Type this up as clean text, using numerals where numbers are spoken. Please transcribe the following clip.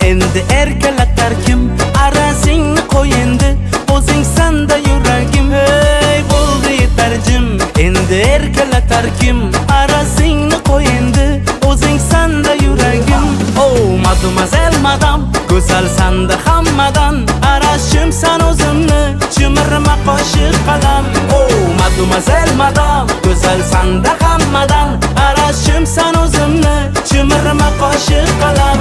Endi erkalatar kim? Arasingni qo'y endi, o'zing sanda yuragim. Hey, bo'ldi yetarjim. Endi erkalatar kim? Arasingni qo'y endi, o'zing sanda yuragim. Oh, mademoiselle madam, go'zal sanda hammadan. Arashim san o'zimni, chimirma qo'shiq qalam. Oh, mademoiselle madam, go'zal sanda hammadan. Arashim san o'zimni, chimirma qo'shiq qalam.